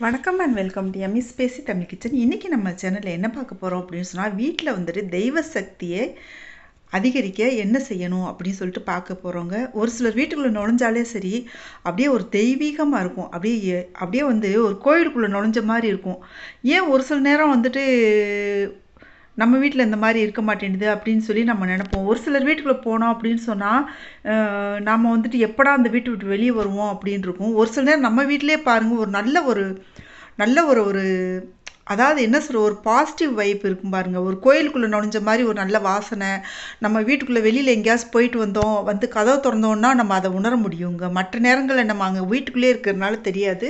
வணக்கம் and welcome to EMIS பேசி Tamil kitchen. இன்றைக்கி நம்ம சேனலில் என்ன பார்க்க போகிறோம் அப்படின்னு சொன்னால், வீட்டில் வந்துட்டு தெய்வ சக்தியை அதிகரிக்க என்ன செய்யணும் அப்படின்னு சொல்லிட்டு பார்க்க போகிறோங்க. ஒரு சிலர் வீட்டுக்குள்ளே நுழைஞ்சாலே சரி, அப்படியே ஒரு தெய்வீகமாக இருக்கும். அப்படியே வந்து ஒரு கோயிலுக்குள்ளே நுழைஞ்ச மாதிரி இருக்கும். ஏன் ஒரு சில நேரம் வந்துட்டு நம்ம வீட்டில் இந்த மாதிரி இருக்க மாட்டேங்குது அப்படின்னு சொல்லி நம்ம நினைப்போம். ஒரு சிலர் வீட்டுக்குள்ளே போனோம் அப்படின்னு சொன்னால், நம்ம வந்துட்டு எப்படா அந்த வீட்டை விட்டு வெளியே வருவோம் அப்படின்னு இருக்கும். ஒரு சில நேரம் நம்ம வீட்டிலே பாருங்கள், ஒரு நல்ல ஒரு ஒரு அதாவது என்ன சொல்ற, ஒரு பாசிட்டிவ் வைப் இருக்கும் பாருங்க. ஒரு கோயிலுக்குள்ளே நுழைஞ்ச மாதிரி ஒரு நல்ல வாசனை. நம்ம வீட்டுக்குள்ளே வெளியில் எங்கேயாச்சும் போயிட்டு வந்தோம், வந்து கதவை திறந்தோன்னா நம்ம அதை உணர முடியுங்க. மற்ற நேரங்களில் நம்ம அங்கே வீட்டுக்குள்ளேயே இருக்கிறதுனால தெரியாது.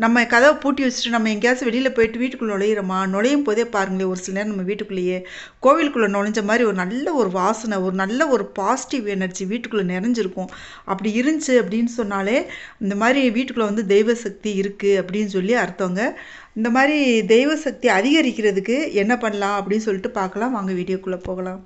நம்ம கதவை பூட்டி வச்சுட்டு நம்ம எங்கேயாச்சும் வெளியில் போயிட்டு வீட்டுக்குள்ளே நுழையும் போதே பாருங்களேன், ஒரு சில நேரம் நம்ம வீட்டுக்குள்ளேயே கோவிலுக்குள்ளே நுழைஞ்ச மாதிரி ஒரு நல்ல ஒரு வாசனை, ஒரு நல்ல ஒரு பாசிட்டிவ் எனர்ஜி வீட்டுக்குள்ளே நிறைஞ்சிருக்கும். அப்படி இருந்துச்சு அப்படின்னு சொன்னாலே இந்த மாதிரி வீட்டுக்குள்ளே வந்து தெய்வ சக்தி இருக்குது அப்படின்னு சொல்லி அர்த்தங்க. இந்த மாதிரி தெய்வ சக்தி அதிகரிக்கிறதுக்கு என்ன பண்ணலாம் அப்படின்னு சொல்லிட்டு பார்க்கலாம். வாங்க வீடியோக்குள்ளே போகலாம்.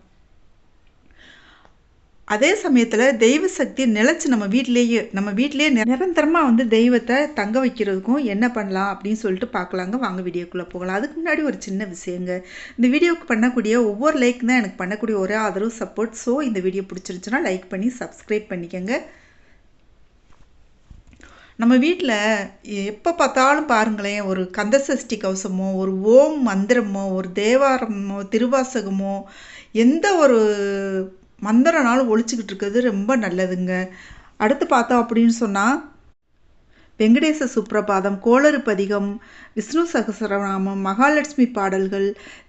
அதே சமயத்தில் தெய்வ சக்தி நிலச்சி நம்ம வீட்டிலேயே நிரந்தரமாக வந்து தெய்வத்தை தங்க வைக்கிறதுக்கும் என்ன பண்ணலாம் அப்படின்னு சொல்லிட்டு பார்க்கலாங்க. வாங்க வீடியோக்குள்ளே போகலாம். அதுக்கு முன்னாடி ஒரு சின்ன விஷயங்க. இந்த வீடியோவுக்கு பண்ணக்கூடிய ஒவ்வொரு லைக் தான் எனக்கு பண்ணக்கூடிய ஒரே ஆதரவு, சப்போர்ட். ஸோ இந்த வீடியோ பிடிச்சிருச்சுன்னா லைக் பண்ணி சப்ஸ்கிரைப் பண்ணிக்கோங்க. நம்ம வீட்டில் எப்போ பார்த்தாலும் பாருங்களேன், ஒரு கந்தசஷ்டி கவசமோ, ஒரு ஓம் மந்திரமோ, ஒரு தேவாரமோ, திருவாசகமோ, எந்த ஒரு மந்திரனாலும் ஒழிச்சிக்கிட்டு இருக்கிறது ரொம்ப நல்லதுங்க. அடுத்து பார்த்தோம் அப்படின்னு சொன்னால், வெங்கடேச சுப்ரபாதம், கோளறு பதிகம், விஷ்ணு சகசரநாமம், மகாலட்சுமி பாடல்கள்,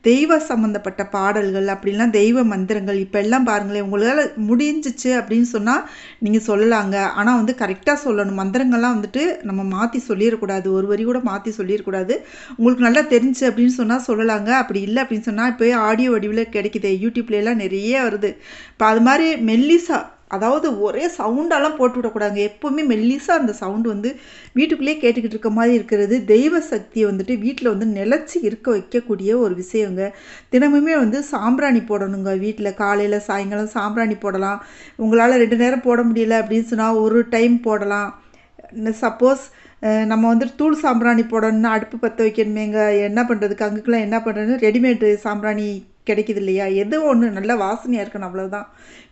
தெய்வ சம்மந்தப்பட்ட பாடல்கள், அப்படின்லாம் தெய்வ மந்திரங்கள். இப்போ எல்லாம் பாருங்களேன், உங்களால் முடிஞ்சிச்சு அப்படின்னு சொன்னால் நீங்கள் சொல்லலாங்க. ஆனால் வந்து கரெக்டாக சொல்லணும். மந்திரங்கள்லாம் வந்துட்டு நம்ம மாற்றி சொல்லிடக்கூடாது. ஒரு வரி கூட மாற்றி சொல்லிடக்கூடாது. உங்களுக்கு நல்லா தெரிஞ்சு அப்படின்னு சொன்னால் சொல்லலாங்க. அப்படி இல்லை அப்படின்னு சொன்னால் இப்போ ஆடியோ வடிவில் கிடைக்குது, யூடியூப்லாம் நிறைய வருது. இப்போ அது மாதிரி மெல்லிசா, அதாவது ஒரே சவுண்டெல்லாம் போட்டு விடக்கூடாதுங்க. எப்போவுமே மெல்லிசாக அந்த சவுண்டு வந்து வீட்டுக்குள்ளேயே கேட்டுக்கிட்டு இருக்க மாதிரி இருக்கிறது தெய்வ சக்தியை வந்துட்டு வீட்டில் வந்து நிலச்சி இருக்க வைக்கக்கூடிய ஒரு விஷயங்க. தினமுமே வந்து சாம்பிராணி போடணுங்க. வீட்டில் காலையில் சாயங்காலம் சாம்பிராணி போடலாம். உங்களால் 2 நேரம் போட முடியல அப்படின்னு சொன்னால் ஒரு டைம் போடலாம். சப்போஸ் நம்ம வந்துட்டு தூள் சாம்பிராணி போடணும்னா அடுப்பு பற்ற வைக்கணுமேங்க, என்ன பண்ணுறதுக்கு, அங்குக்கெல்லாம் என்ன பண்ணுறதுன்னு ரெடிமேடு சாம்பிராணி கிடைக்குது இல்லையா? ஏதோ ஒன்று நல்ல வாசனையாக இருக்கணும், அவ்வளோதான்.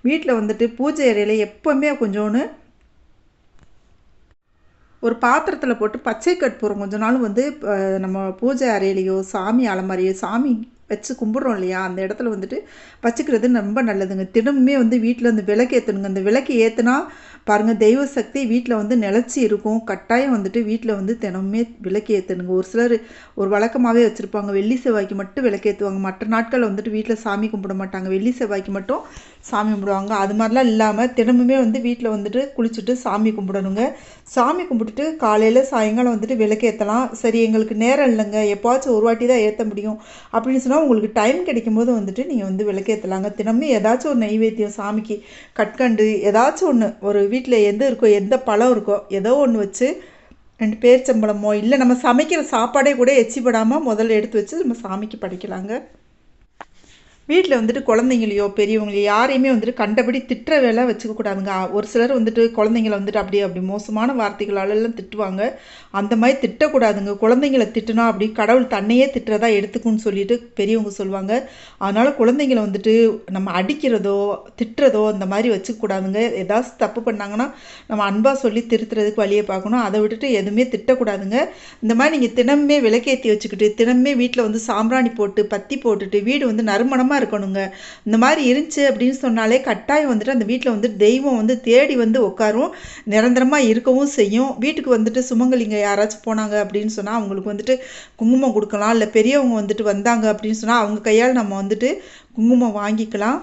வீட்டில் வந்துட்டு பூஜை அறையில் எப்போவுமே கொஞ்சோன்னு ஒரு பாத்திரத்தில் போட்டு பச்சை கற்பூரம் கொஞ்ச நாள் வந்து நம்ம பூஜை அறையிலையோ சாமி அலமாரியோ சாமி வச்சு கும்பிட்றோம் இல்லையா, அந்த இடத்துல வந்துட்டு வச்சுக்கிறது ரொம்ப நல்லதுங்க. தினமுமே வந்து வீட்டில் வந்து விளக்கு ஏற்றணுங்க. அந்த விளக்கு ஏற்றுனா பாருங்கள், தெய்வ சக்தி வீட்டில் வந்து நிலச்சி இருக்கும். கட்டாயம் வந்துட்டு வீட்டில் வந்து தினமுமே விளக்கு ஏற்றணுங்க. ஒரு சிலர் ஒரு வழக்கமாகவே வச்சுருப்பாங்க, வெள்ளி செவ்வாய்க்கு மட்டும் விளக்கு ஏற்றுவாங்க. மற்ற நாட்களில் வந்துட்டு வீட்டில் சாமி கும்பிட மாட்டாங்க, வெள்ளி செவ்வாய்க்கு மட்டும் சாமி கும்பிடுவாங்க. அது மாதிரிலாம் இல்லாமல் தினமுமே வந்து வீட்டில் வந்துட்டு குளிச்சுட்டு சாமி கும்பிடணுங்க. சாமி கும்பிட்டுட்டு காலையில் சாயங்காலம் வந்துட்டு விளக்கு ஏற்றலாம். சரி, எங்களுக்கு நேரம் இல்லைங்க, எப்போவாச்சும் ஒரு வாட்டி தான் ஏற்ற முடியும் அப்படின்னு சொன்னால் உங்களுக்கு டைம் கிடைக்கும் போது வந்துட்டு நீங்கள் வந்து விளக்கு ஏற்றலாங்க. தினமும் ஏதாச்சும் ஒரு நைவேத்தியம் சாமிக்கு, கற்கண்டு ஏதாச்சும் ஒன்று, ஒரு வீட்டில் எது இருக்கோ, எந்த பழம் இருக்கோ, ஏதோ ஒன்று வச்சு 2 பேரிச்சம்பழமோ, இல்லை நம்ம சமைக்கிற சாப்பாடே கூட எச்சிப்படாமல் முதல்ல எடுத்து வச்சு நம்ம சாமிக்கு படைக்கலாங்க. வீட்டில் வந்துட்டு குழந்தைங்களையோ பெரியவங்களையோ யாரையுமே வந்துட்டு கண்டபடி திட்டுற வேலை வச்சுக்கக்கூடாதுங்க. ஒரு சிலர் வந்துட்டு குழந்தைங்கள வந்துட்டு அப்படி மோசமான வார்த்தைகளாலெல்லாம் திட்டுவாங்க. அந்த மாதிரி திட்டக்கூடாதுங்க. குழந்தைங்கள திட்டுனா அப்படி கடவுள் தன்னையே திட்டுறதா எடுத்துக்குன்னு சொல்லிட்டு பெரியவங்க சொல்லுவாங்க. அதனால் குழந்தைங்கள வந்துட்டு நம்ம அடிக்கிறதோ திட்டுறதோ அந்த மாதிரி வச்சுக்கூடாதுங்க. ஏதாச்சும் தப்பு பண்ணாங்கன்னா நம்ம அன்பாக சொல்லி திருத்துறதுக்கு வழியை பார்க்கணும். அதை விட்டுட்டு எதுவுமே திட்டக்கூடாதுங்க. இந்த மாதிரி நீங்கள் தினமுமே விளக்கேற்றி வச்சுக்கிட்டு தினமுமே வீட்டில் வந்து சாம்பிராணி போட்டு பத்தி போட்டுட்டு வீடு வந்து நறுமணமாக இருக்கணுங்க. இந்த மாதிரி இருந்துச்சு அப்படின்னு சொன்னாலே கட்டாயம் வந்துட்டு அந்த வீட்டில் வந்து தெய்வம் வந்து தேடி வந்து உட்காரும், நிரந்தரமாக இருக்கவும் செய்யும். வீட்டுக்கு வந்துட்டு சுமங்கலிங்க யாராச்சும் போனாங்க அப்படின்னு சொன்னால் அவங்களுக்கு வந்துட்டு குங்குமம் கொடுக்கலாம். இல்லை பெரியவங்க வந்துட்டு வந்தாங்க அப்படின்னு சொன்னால் அவங்க கையால் நம்ம வந்துட்டு குங்குமம் வாங்கிக்கலாம்.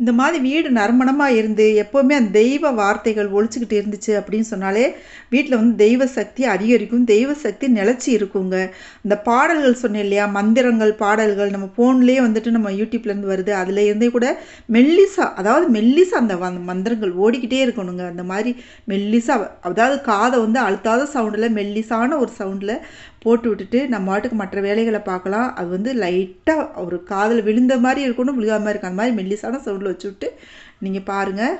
இந்த மாதிரி வீடு நறுமணமாக இருந்து எப்போவுமே அந்த தெய்வ வார்த்தைகள் ஒழிச்சிக்கிட்டு இருந்துச்சு அப்படின்னு சொன்னாலே வீட்டில் வந்து தெய்வ சக்தி அதிகரிக்கும், தெய்வ சக்தி நிலச்சி இருக்குங்க. இந்த பாடல்கள் சொன்னேன் இல்லையா, மந்திரங்கள் பாடல்கள் நம்ம ஃபோன்லேயே வந்துட்டு நம்ம யூடியூப்லேருந்து வருது, அதில் இருந்தே கூட மெல்லிசா, அதாவது மெல்லிசா அந்த மந்திரங்கள் ஓடிக்கிட்டே இருக்கணுங்க. அந்த மாதிரி மெல்லிசா, அதாவது காதை வந்து அழுத்தாத சவுண்டில் மெல்லிசான ஒரு சவுண்டில் போட்டு விட்டுட்டு நம்ம வாட்டுக்கு மற்ற வேலைகளை பார்க்கலாம். அது வந்து லைட்டாக ஒரு காதில் விழுந்த மாதிரி இருக்கணும், விழுகாமல் இருக்க அந்த மாதிரி மெல்லிசான சவுண்டில் வச்சு விட்டு நீங்கள் பாருங்கள்.